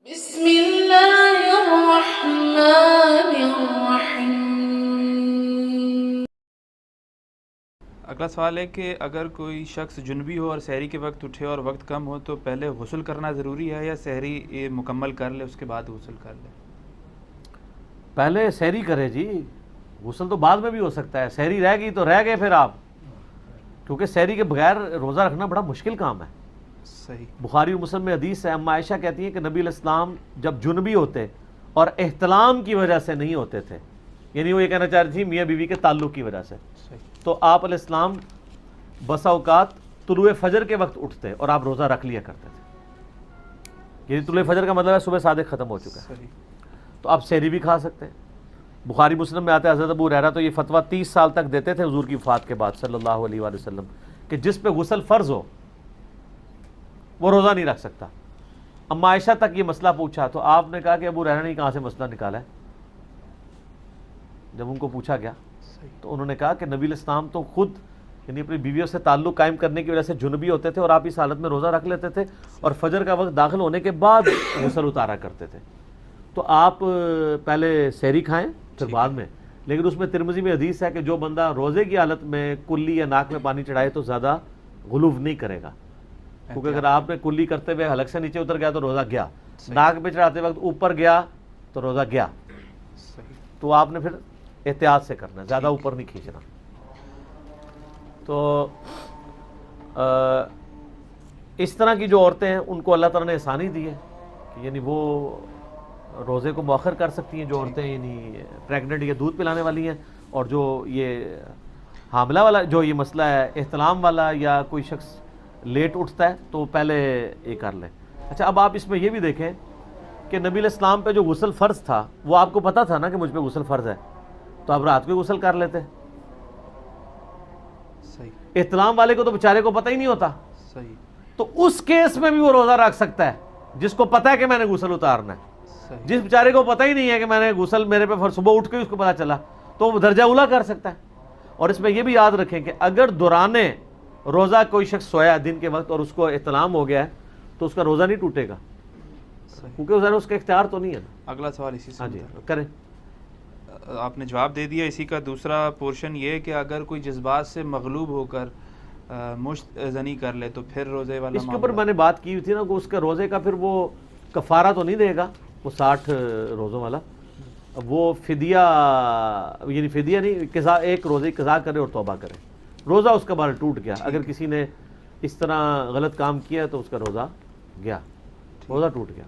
بسم اللہ الرحمن الرحیم۔ اگلا سوال ہے کہ اگر کوئی شخص جنبی ہو اور سحری کے وقت اٹھے اور وقت کم ہو تو پہلے غسل کرنا ضروری ہے یا سحری مکمل کر لے اس کے بعد غسل کر لے؟ پہلے سحری کرے جی، غسل تو بعد میں بھی ہو سکتا ہے۔ سحری رہ گئی تو رہ گئے پھر آپ، کیونکہ سحری کے بغیر روزہ رکھنا بڑا مشکل کام ہے۔ صحیح۔ بخاری و مسلم میں حدیث ہے، اما عائشہ کہتی ہیں کہ نبی علیہ السلام جب جنبی ہوتے اور احتلام کی وجہ سے نہیں ہوتے تھے، یعنی وہ یہ کہنا چاہ رہی تھی میاں بیوی کے تعلق کی وجہ سے، تو آپ علیہ السلام بسا اوقات طلوع فجر کے وقت اٹھتے اور آپ روزہ رکھ لیا کرتے تھے۔ یعنی طلوع فجر کا مطلب ہے صبح صادق ختم ہو چکا ہے، تو آپ سحری بھی کھا سکتے ہیں۔ بخاری مسلم میں آتا ہے حضرت ابو ہریرہ تو یہ فتویٰ 30 سال تک دیتے تھے حضور کی وفات کے بعد صلی اللہ علیہ وآلہ وسلم کہ جس پہ غسل فرض ہو وہ روزہ نہیں رکھ سکتا۔ اما عائشہ تک یہ مسئلہ پوچھا تو آپ نے کہا کہ ابو ہریرہ نے کہاں سے مسئلہ نکالا ہے؟ جب ان کو پوچھا گیا تو انہوں نے کہا کہ نبی علیہ السلام تو خود یعنی اپنی بیویوں سے تعلق قائم کرنے کی وجہ سے جنبی ہوتے تھے اور آپ اس حالت میں روزہ رکھ لیتے تھے اور فجر کا وقت داخل ہونے کے بعد غسل اتارا کرتے تھے۔ تو آپ پہلے سحری کھائیں پھر بعد میں، لیکن اس میں ترمذی میں حدیث ہے کہ جو بندہ روزے کی حالت میں کلی یا ناک میں پانی چڑھائے تو زیادہ غلو نہیں کرے گا، کیونکہ اگر آپ نے کلی کرتے ہوئے حلق سے نیچے اتر گیا تو روزہ گیا، ناک پہ چڑھاتے وقت اوپر گیا تو روزہ گیا۔ تو آپ نے پھر احتیاط سے کرنا ہے، زیادہ اوپر نہیں کھینچنا۔ تو اس طرح کی جو عورتیں ہیں ان کو اللہ تعالیٰ نے آسانی دی ہے کہ یعنی وہ روزے کو مؤخر کر سکتی ہیں، جو عورتیں یعنی پریگننٹ یا دودھ پلانے والی ہیں، اور جو یہ حاملہ والا جو یہ مسئلہ ہے احتلام والا یا کوئی شخص لیٹ اٹھتا ہے تو پہلے یہ کر لیں۔ اچھا، اب آپ اس میں یہ بھی دیکھیں کہ نبی علیہ السلام پہ جو غسل فرض تھا وہ آپ کو پتہ تھا نا کہ مجھ پہ غسل فرض ہے، تو آپ رات کو غسل کر لیتے۔ صحیح۔ احتلام والے کو تو بیچارے کو پتہ ہی نہیں ہوتا، صحیح، تو اس کیس میں بھی وہ روزہ رکھ سکتا ہے جس کو پتہ ہے کہ میں نے غسل اتارنا ہے۔ جس بیچارے کو پتہ ہی نہیں ہے کہ میں نے غسل میرے پہ صبح اٹھ کے اس کو پتہ چلا تو وہ درجہ اولا کر سکتا ہے۔ اور اس میں یہ بھی یاد رکھیں کہ اگر دورانِ روزہ کوئی شخص سویا دن کے وقت اور اس کو احتلام ہو گیا ہے تو اس کا روزہ نہیں ٹوٹے گا، کیونکہ اس کا اختیار تو نہیں ہے نا۔ اگلا سوال اسی سے ہاں جی کریں۔ آپ نے جواب دے دیا۔ اسی کا دوسرا پورشن یہ ہے کہ اگر کوئی جذبات سے مغلوب ہو کر مشت زنی کر لے تو پھر روزے والا اس کے اوپر میں نے بات کی ہوئی تھی نا کہ اس کے روزے کا پھر وہ کفارہ تو نہیں دے گا، وہ 60 روزوں والا، وہ فدیہ یعنی فدیہ نہیں، قضا، ایک روزے قضا کرے اور توبہ کرے۔ روزہ اس کا بارہ ٹوٹ گیا، اگر کسی نے اس طرح غلط کام کیا تو اس کا روزہ گیا، روزہ ٹوٹ گیا۔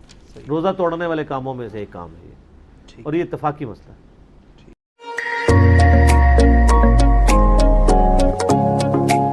روزہ توڑنے والے کاموں میں سے ایک کام ہے یہ، اور یہ اتفاقی مسئلہ ہے۔